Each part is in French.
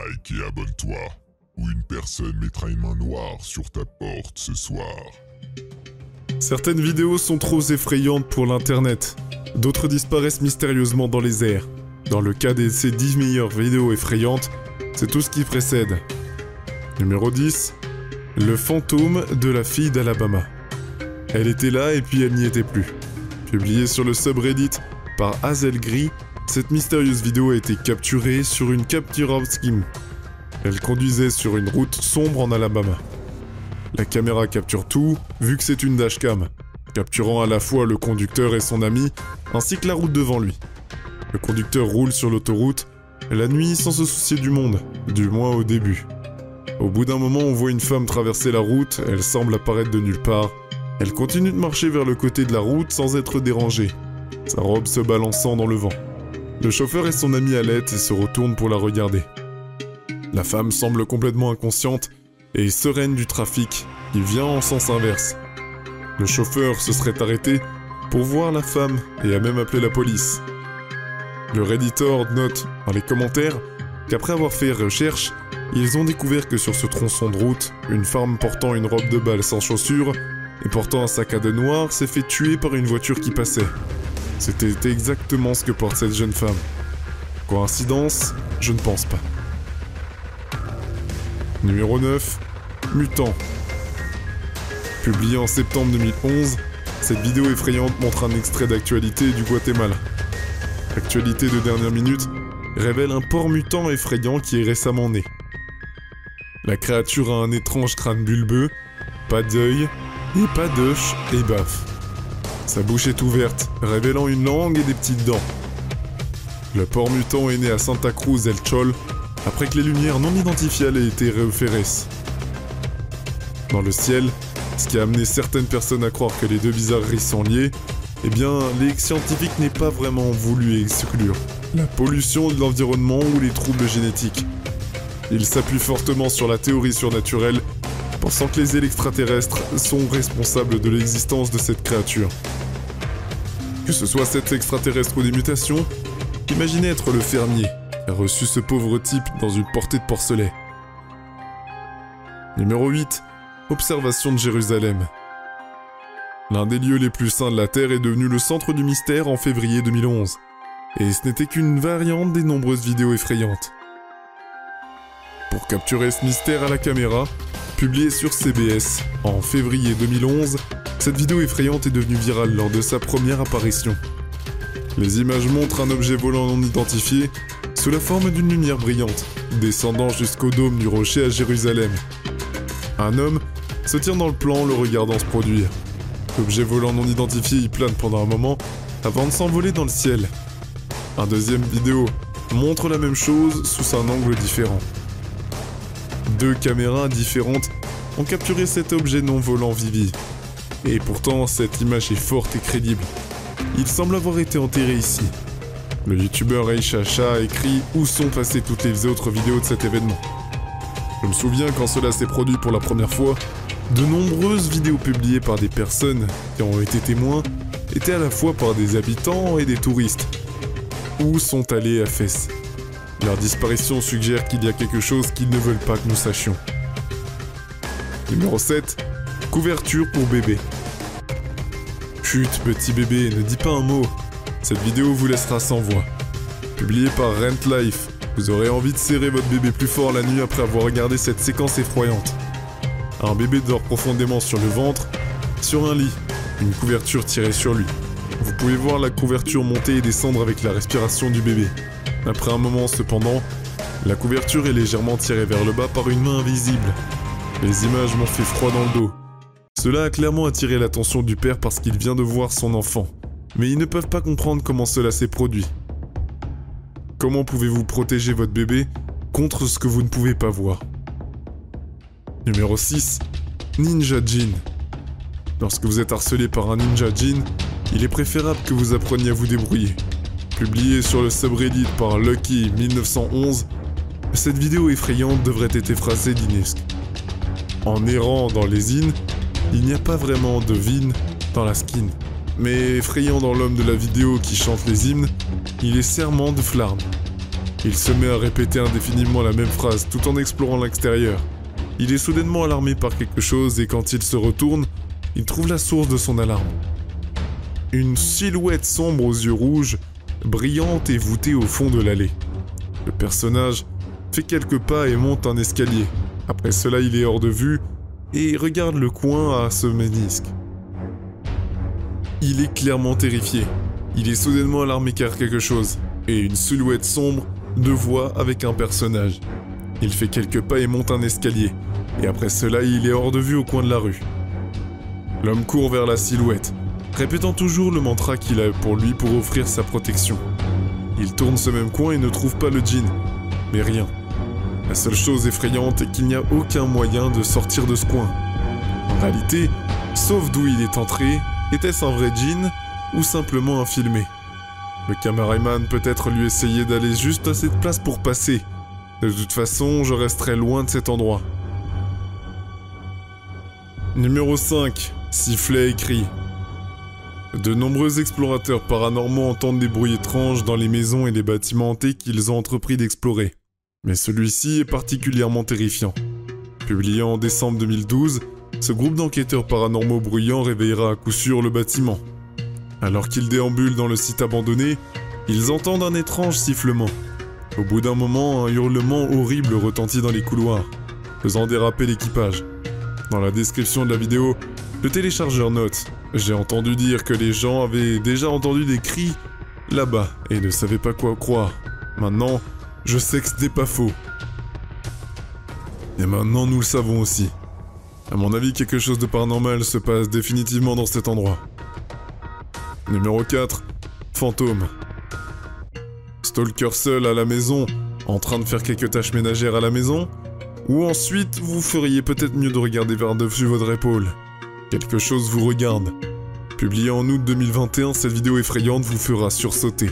like et abonne-toi, ou une personne mettra une main noire sur ta porte ce soir. Certaines vidéos sont trop effrayantes pour l'internet, d'autres disparaissent mystérieusement dans les airs. Dans le cas de ces 10 meilleures vidéos effrayantes, c'est tout ce qui précède. Numéro 10. Le fantôme de la fille d'Alabama. Elle était là et puis elle n'y était plus. Publiée sur le subreddit par Hazel Gris, cette mystérieuse vidéo a été capturée sur une capture scheme. Elle conduisait sur une route sombre en Alabama. La caméra capture tout, vu que c'est une dashcam, capturant à la fois le conducteur et son ami, ainsi que la route devant lui. Le conducteur roule sur l'autoroute, la nuit sans se soucier du monde, du moins au début. Au bout d'un moment, on voit une femme traverser la route, elle semble apparaître de nulle part. Elle continue de marcher vers le côté de la route sans être dérangée, sa robe se balançant dans le vent. Le chauffeur et son ami halètent et se retournent pour la regarder. La femme semble complètement inconsciente et sereine du trafic, qui vient en sens inverse. Le chauffeur se serait arrêté pour voir la femme et a même appelé la police. Le Redditor note dans les commentaires qu'après avoir fait recherche, ils ont découvert que sur ce tronçon de route, une femme portant une robe de bal sans chaussures et portant un sac à dos noir s'est fait tuer par une voiture qui passait. C'était exactement ce que porte cette jeune femme. Coïncidence? Je ne pense pas. Numéro 9. Mutant. Publiée en septembre 2011, cette vidéo effrayante montre un extrait d'actualité du Guatemala. L'actualité de dernière minute révèle un porc mutant effrayant qui est récemment né. La créature a un étrange crâne bulbeux, pas d'œil, et pas d'œuf et baffe. Sa bouche est ouverte, révélant une langue et des petites dents. Le porc mutant est né à Santa Cruz El Chol, après que les lumières non identifiées aient été réopérées. Dans le ciel, ce qui a amené certaines personnes à croire que les deux bizarreries sont liées, eh bien, les scientifiques n'aient pas vraiment voulu exclure la pollution de l'environnement ou les troubles génétiques. Ils s'appuient fortement sur la théorie surnaturelle, pensant que les extraterrestres sont responsables de l'existence de cette créature. Que ce soit cet extraterrestre ou des mutations, imaginez être le fermier qui a reçu ce pauvre type dans une portée de porcelet. Numéro 8. Observation de Jérusalem. L'un des lieux les plus saints de la Terre est devenu le centre du mystère en février 2011. Et ce n'était qu'une variante des nombreuses vidéos effrayantes. Pour capturer ce mystère à la caméra, publiée sur CBS en février 2011, cette vidéo effrayante est devenue virale lors de sa première apparition. Les images montrent un objet volant non identifié sous la forme d'une lumière brillante, descendant jusqu'au dôme du rocher à Jérusalem. Un homme se tient dans le plan le regardant se produire. L'objet volant non identifié y plane pendant un moment avant de s'envoler dans le ciel. Un deuxième vidéo montre la même chose sous un angle différent. Deux caméras différentes ont capturé cet objet non volant vivi. Et pourtant, cette image est forte et crédible. Il semble avoir été enterré ici. Le youtubeur Aisha a écrit où sont passées toutes les autres vidéos de cet événement. Je me souviens quand cela s'est produit pour la première fois, de nombreuses vidéos publiées par des personnes qui ont été témoins étaient à la fois par des habitants et des touristes. Où sont allés à Fès? Leur disparition suggère qu'il y a quelque chose qu'ils ne veulent pas que nous sachions. Numéro 7. Couverture pour bébé. Chut, petit bébé, ne dis pas un mot. Cette vidéo vous laissera sans voix. Publiée par Rent Life, vous aurez envie de serrer votre bébé plus fort la nuit après avoir regardé cette séquence effroyante. Un bébé dort profondément sur le ventre, sur un lit, une couverture tirée sur lui. Vous pouvez voir la couverture monter et descendre avec la respiration du bébé. Après un moment cependant, la couverture est légèrement tirée vers le bas par une main invisible. Les images m'ont fait froid dans le dos. Cela a clairement attiré l'attention du père parce qu'il vient de voir son enfant. Mais ils ne peuvent pas comprendre comment cela s'est produit. Comment pouvez-vous protéger votre bébé contre ce que vous ne pouvez pas voir? Numéro 6. Ninja Djinn. Lorsque vous êtes harcelé par un Ninja Djinn, il est préférable que vous appreniez à vous débrouiller. Publiée sur le subreddit par Lucky 1911, cette vidéo effrayante devrait être phrasée d'inesque. En errant dans les zines, il n'y a pas vraiment de vin dans la skin. Mais effrayant dans l'homme de la vidéo qui chante les hymnes, il est serment de flamme. Il se met à répéter indéfiniment la même phrase tout en explorant l'extérieur. Il est soudainement alarmé par quelque chose et quand il se retourne, il trouve la source de son alarme. Une silhouette sombre aux yeux rouges, brillante et voûtée au fond de l'allée. Le personnage fait quelques pas et monte un escalier. Après cela, il est hors de vue et regarde le coin à ce ménisque. Il est clairement terrifié. Il est soudainement alarmé car quelque chose, et une silhouette sombre, deux voix avec un personnage. Il fait quelques pas et monte un escalier, et après cela, il est hors de vue au coin de la rue. L'homme court vers la silhouette, répétant toujours le mantra qu'il a pour lui pour offrir sa protection. Il tourne ce même coin et ne trouve pas le djinn, mais rien. La seule chose effrayante est qu'il n'y a aucun moyen de sortir de ce coin. En réalité, sauf d'où il est entré, était-ce un vrai djinn ou simplement un filmé? Le caméraman peut-être lui essayait d'aller juste à cette place pour passer. De toute façon, je resterai loin de cet endroit. Numéro 5. Sifflet et cris. De nombreux explorateurs paranormaux entendent des bruits étranges dans les maisons et les bâtiments hantés qu'ils ont entrepris d'explorer. Mais celui-ci est particulièrement terrifiant. Publié en décembre 2012, ce groupe d'enquêteurs paranormaux bruyants réveillera à coup sûr le bâtiment. Alors qu'ils déambulent dans le site abandonné, ils entendent un étrange sifflement. Au bout d'un moment, un hurlement horrible retentit dans les couloirs, faisant déraper l'équipage. Dans la description de la vidéo, le téléchargeur note « J'ai entendu dire que les gens avaient déjà entendu des cris là-bas et ne savaient pas quoi croire. Maintenant, je sais que ce n'est pas faux. Et maintenant, nous le savons aussi. À mon avis, quelque chose de paranormal se passe définitivement dans cet endroit. » Numéro 4. Fantôme. Stalker seul à la maison, en train de faire quelques tâches ménagères à la maison, ou ensuite vous feriez peut-être mieux de regarder vers-dessus votre épaule. Quelque chose vous regarde. Publiée en août 2021, cette vidéo effrayante vous fera sursauter.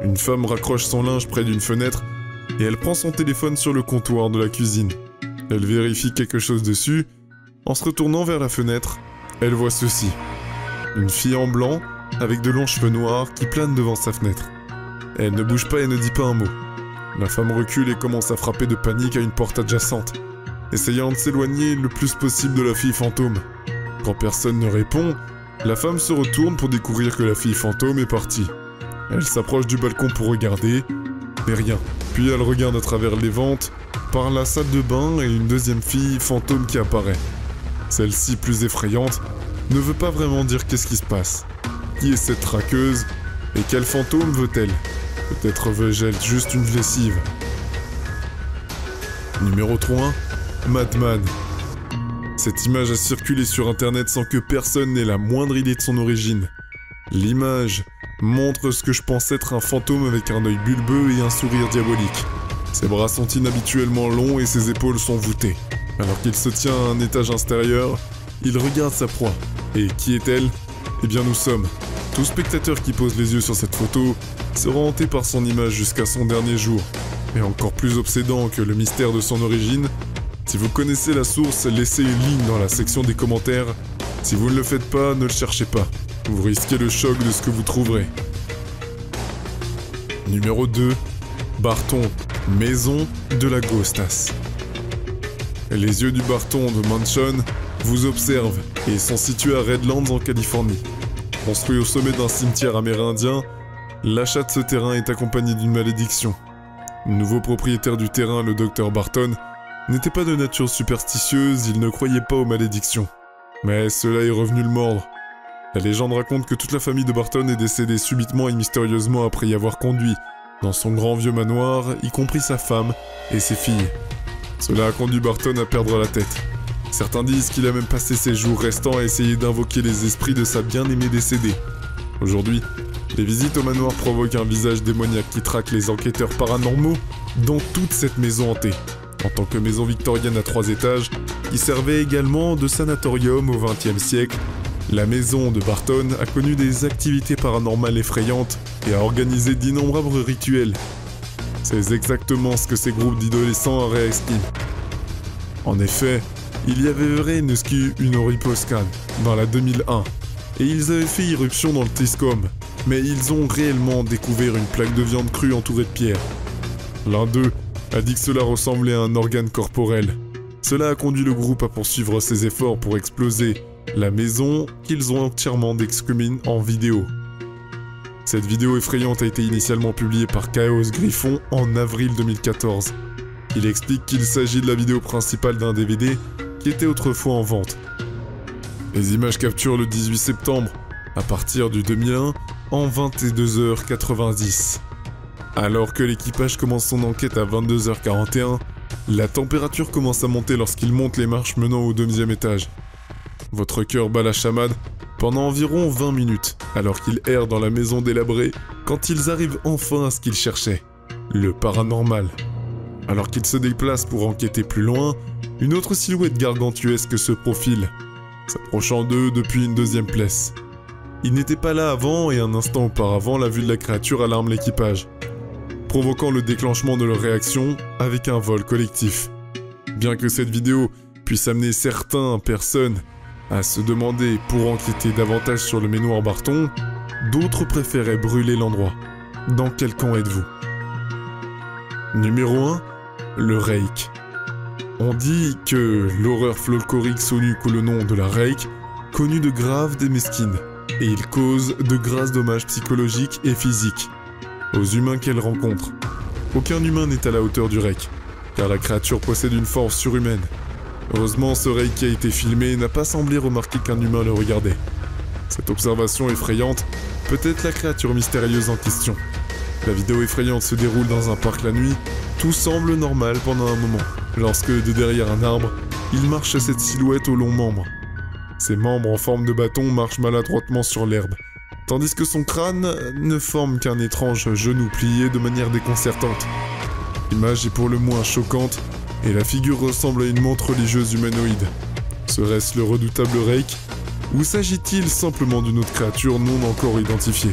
Une femme raccroche son linge près d'une fenêtre et elle prend son téléphone sur le comptoir de la cuisine. Elle vérifie quelque chose dessus. En se retournant vers la fenêtre, elle voit ceci. Une fille en blanc, avec de longs cheveux noirs, qui plane devant sa fenêtre. Elle ne bouge pas et ne dit pas un mot. La femme recule et commence à frapper de panique à une porte adjacente, essayant de s'éloigner le plus possible de la fille fantôme. Quand personne ne répond, la femme se retourne pour découvrir que la fille fantôme est partie. Elle s'approche du balcon pour regarder, mais rien. Puis elle regarde à travers les ventes, par la salle de bain et une deuxième fille fantôme qui apparaît. Celle-ci, plus effrayante, ne veut pas vraiment dire qu'est-ce qui se passe. Qui est cette traqueuse et quel fantôme veut-elle? Peut-être veux-je être juste une lessive. Numéro 3. Madman. Cette image a circulé sur internet sans que personne n'ait la moindre idée de son origine. L'image montre ce que je pense être un fantôme avec un œil bulbeux et un sourire diabolique. Ses bras sont inhabituellement longs et ses épaules sont voûtées. Alors qu'il se tient à un étage inférieur, il regarde sa proie. Et qui est-elle? Eh bien nous sommes. Tout spectateur qui pose les yeux sur cette photo sera hanté par son image jusqu'à son dernier jour. Et encore plus obsédant que le mystère de son origine, si vous connaissez la source, laissez une ligne dans la section des commentaires. Si vous ne le faites pas, ne le cherchez pas. Vous risquez le choc de ce que vous trouverez. Numéro 2. Barton, maison de la Ghostas. Les yeux du Barton de Mansion vous observent et sont situés à Redlands en Californie. Construit au sommet d'un cimetière amérindien, l'achat de ce terrain est accompagné d'une malédiction. Le nouveau propriétaire du terrain, le Dr Barton, n'était pas de nature superstitieuse, il ne croyait pas aux malédictions. Mais cela est revenu le mordre. La légende raconte que toute la famille de Barton est décédée subitement et mystérieusement après y avoir conduit dans son grand vieux manoir, y compris sa femme et ses filles. Cela a conduit Barton à perdre la tête. Certains disent qu'il a même passé ses jours restants à essayer d'invoquer les esprits de sa bien-aimée décédée. Aujourd'hui, les visites au manoir provoquent un visage démoniaque qui traque les enquêteurs paranormaux dans toute cette maison hantée. En tant que maison victorienne à 3 étages, qui servait également de sanatorium au XXe siècle, la maison de Barton a connu des activités paranormales effrayantes et a organisé d'innombrables rituels. C'est exactement ce que ces groupes d'adolescents réexpriment. En effet, il y avait Vrenuski Unoriposcan dans la 2001, et ils avaient fait irruption dans le Tiscom, mais ils ont réellement découvert une plaque de viande crue entourée de pierres. L'un d'eux a dit que cela ressemblait à un organe corporel. Cela a conduit le groupe à poursuivre ses efforts pour exploser la maison qu'ils ont entièrement détruite en vidéo. Cette vidéo effrayante a été initialement publiée par Chaos Griffon en avril 2014. Il explique qu'il s'agit de la vidéo principale d'un DVD qui était autrefois en vente. Les images capturent le 18 septembre, à partir du 2001, en 22h90. Alors que l'équipage commence son enquête à 22h41, la température commence à monter lorsqu'il monte les marches menant au 2e étage. Votre cœur bat la chamade pendant environ 20 minutes, alors qu'ils errent dans la maison délabrée, quand ils arrivent enfin à ce qu'ils cherchaient, le paranormal. Alors qu'ils se déplacent pour enquêter plus loin, une autre silhouette gargantuesque se profile, s'approchant d'eux depuis une 2e place. Il n'était pas là avant et un instant auparavant, la vue de la créature alarme l'équipage, provoquant le déclenchement de leur réaction avec un vol collectif. Bien que cette vidéo puisse amener certaines personnes à se demander pour enquêter davantage sur le manoir Barton, d'autres préféraient brûler l'endroit. Dans quel camp êtes-vous? Numéro 1. Le Reik. On dit que l'horreur folklorique connue sous le nom de la Reik, connue de graves des mesquines, et il cause de graves dommages psychologiques et physiques aux humains qu'elle rencontre. Aucun humain n'est à la hauteur du Reik, car la créature possède une force surhumaine. Heureusement, ce Reik qui a été filmé n'a pas semblé remarquer qu'un humain le regardait. Cette observation effrayante peut être la créature mystérieuse en question. La vidéo effrayante se déroule dans un parc la nuit, tout semble normal pendant un moment, lorsque de derrière un arbre, il marche cette silhouette aux longs membres. Ses membres en forme de bâton marchent maladroitement sur l'herbe, tandis que son crâne ne forme qu'un étrange genou plié de manière déconcertante. L'image est pour le moins choquante, et la figure ressemble à une montre religieuse humanoïde. Serait-ce le redoutable Reik, ou s'agit-il simplement d'une autre créature non encore identifiée?